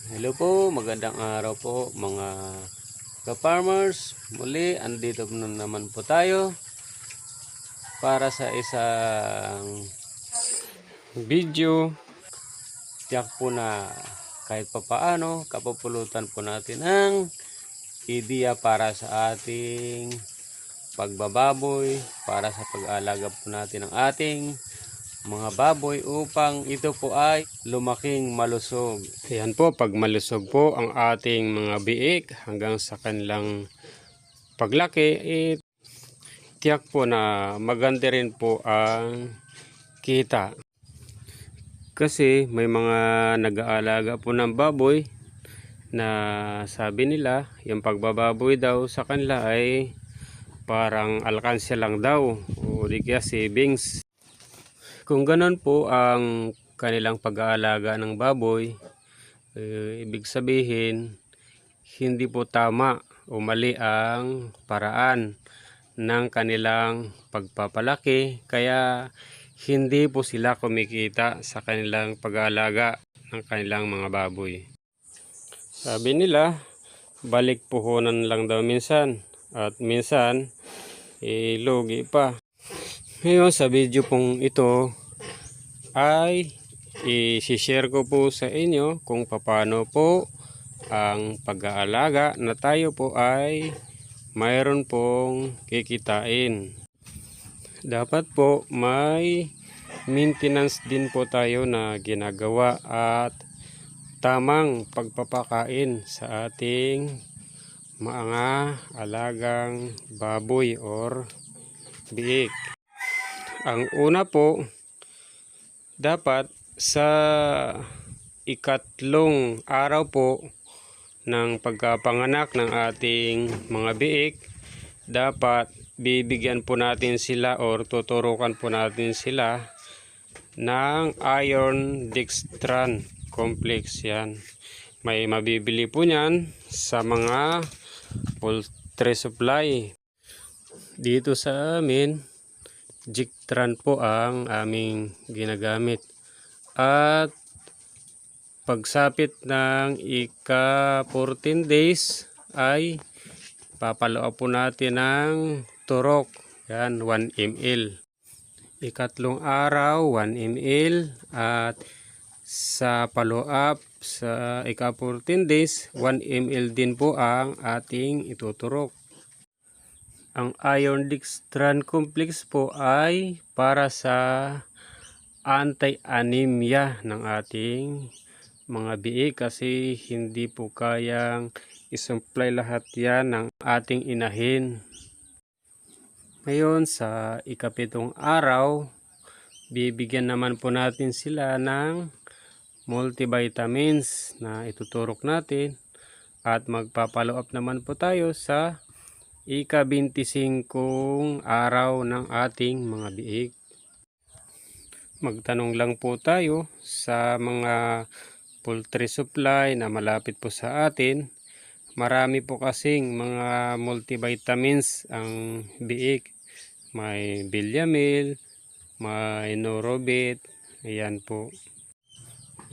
Hello po, magandang araw po mga ka-farmers. Muli, andito na naman po tayo para sa isang video. Tiyak po na kahit papaano, kapupulutan po natin ang ideya para sa ating pagbababoy, para sa pag-aalaga po natin ng ating mga baboy upang ito po ay lumaking malusog. Ayan po, pag malusog po ang ating mga biik hanggang sa kanilang paglaki, tiyak po na maganda rin po ang kita. Kasi may mga nag-aalaga po ng baboy na sabi nila yung pagbababoy daw sa kanila ay parang alkansya lang daw o di kaya savings. Kung ganun po ang kanilang pag-aalaga ng baboy, ibig sabihin hindi po tama o mali ang paraan ng kanilang pagpapalaki, kaya hindi po sila kumikita sa kanilang pag-aalaga ng kanilang mga baboy. Sabi nila, balik puhunan lang daw minsan at minsan lugi pa. Ngayon sa video pong ito ay i-share ko po sa inyo kung paano po ang pag-aalaga na tayo po ay mayroon pong kikitain. Dapat po may maintenance din po tayo na ginagawa at tamang pagpapakain sa ating mga alagang baboy or biik. Ang una po, dapat sa ikatlong araw po ng pagkapanganak ng ating mga biik, dapat bibigyan po natin sila or tuturukan po natin sila ng iron dextran complex. Yan, may mabibili po niyan sa mga poultry supply. Dito sa amin, Dextran po ang aming ginagamit. At pagsapit ng ika-14 days ay papalo po natin ng turok. Yan, 1 ml. Ikatlong araw, 1 ml. At sa follow up sa ika-14 days, 1 ml din po ang ating ituturok. Ang iron dextran complex po ay para sa anti-anemia ng ating mga biik, kasi hindi po kayang isupply lahat yan ng ating inahin. Ngayon sa ika-7 araw, bibigyan naman po natin sila ng multivitamins na ituturok natin at magpa-follow up naman po tayo sa ika-25 araw ng ating mga biik. Magtanong lang po tayo sa mga poultry supply na malapit po sa atin. Marami po kasing mga multivitamins ang biik. May Bilyamil, may Norobit. Ayan po.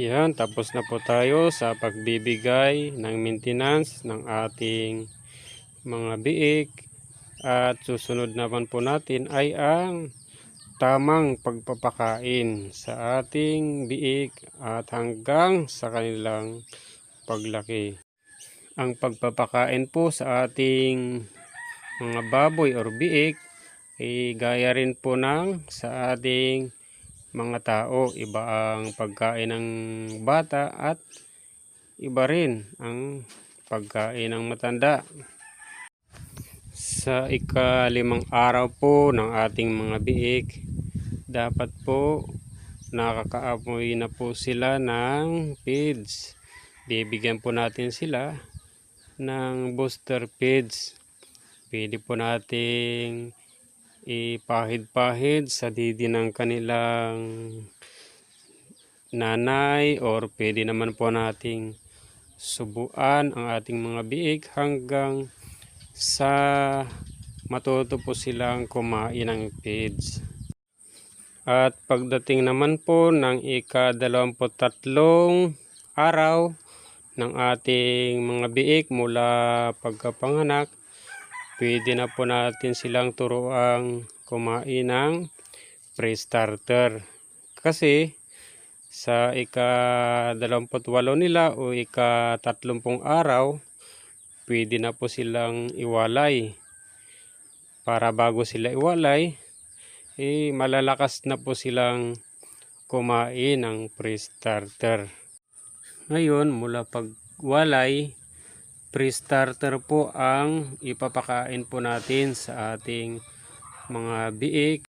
Yan, tapos na po tayo sa pagbibigay ng maintenance ng ating mga biik. At susunod naman po natin ay ang tamang pagpapakain sa ating biik at hanggang sa kanilang paglaki. Ang pagpapakain po sa ating mga baboy or biik ay gaya rin po ng sa ating mga tao. Iba ang pagkain ng bata at iba rin ang pagkain ng matanda. Sa ika-5 araw po ng ating mga biik, dapat po nakakaamoy na po sila ng feeds. Bibigyan po natin sila ng booster feeds. Pwede po nating ipahid-pahid sa didi ng kanilang nanay, or pwede naman po nating subuan ang ating mga biik hanggang sa matuto po silang kumain ng feeds. At pagdating naman po ng ika-23 araw ng ating mga biik mula pagkapanganak, pwede na po natin silang turuang kumain ng pre-starter. Kasi sa ika-28 nila o ika-30 araw, pwede na po silang iwalay. Para bago sila iwalay, malalakas na po silang kumain ng pre-starter. Ngayon, mula pagwalay, pre-starter po ang ipapakain po natin sa ating mga biik.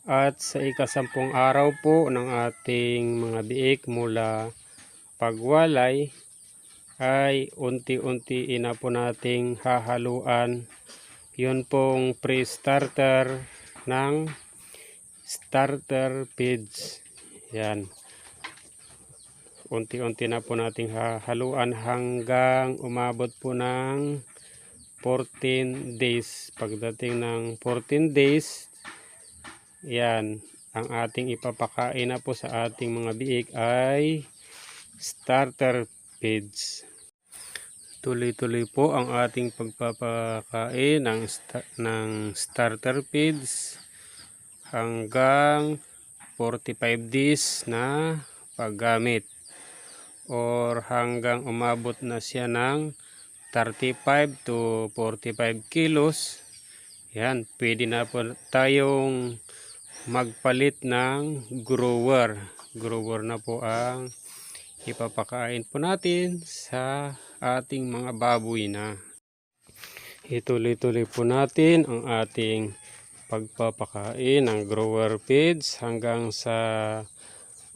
At sa ika-10 araw po ng ating mga biik mula pagwalay, ay unti-unti na po nating hahaluan yun pong pre-starter ng starter feeds. Yan. Unti-unti na po nating hahaluan hanggang umabot po ng 14 days. Pagdating ng 14 days, yan, ang ating ipapakain na po sa ating mga biik ay starter feeds. Tuloy-tuloy po ang ating pagpapakain ng starter feeds hanggang 45 days na paggamit, or hanggang umabot na siya ng 35 to 45 kilos. Yan, pwede na po tayong magpalit ng grower. Grower na po ang ipapakain po natin sa ating mga baboy na. Ituloy-tuloy po natin ang ating pagpapakain ng grower feeds hanggang sa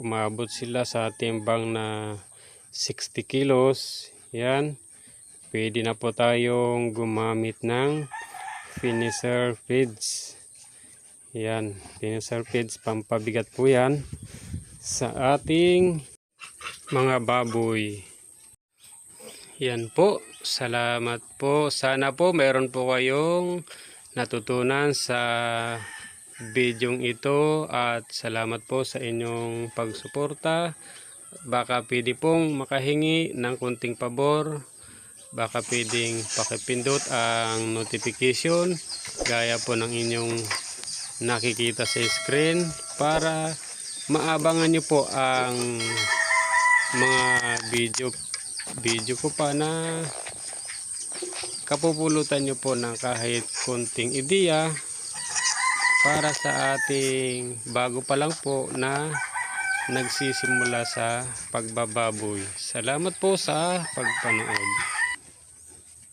umabot sila sa timbang na 60 kilos. Yan, pwede na po tayong gumamit ng finisher feeds. Yan, finisher feeds, pampabigat po yan sa ating mga baboy. Yan po, salamat po. Sana po meron po kayong natutunan sa bidyong ito, at salamat po sa inyong pagsuporta. Baka pwede pong makahingi ng kunting pabor. Baka pwedeng pakipindot ang notification gaya po ng inyong nakikita sa screen, para maabangan nyo po ang mga video ko pa na kapupulutan nyo po ng kahit kunting ideya para sa ating bago pa lang po na nagsisimula sa pagbababoy. Salamat po sa pagpanood.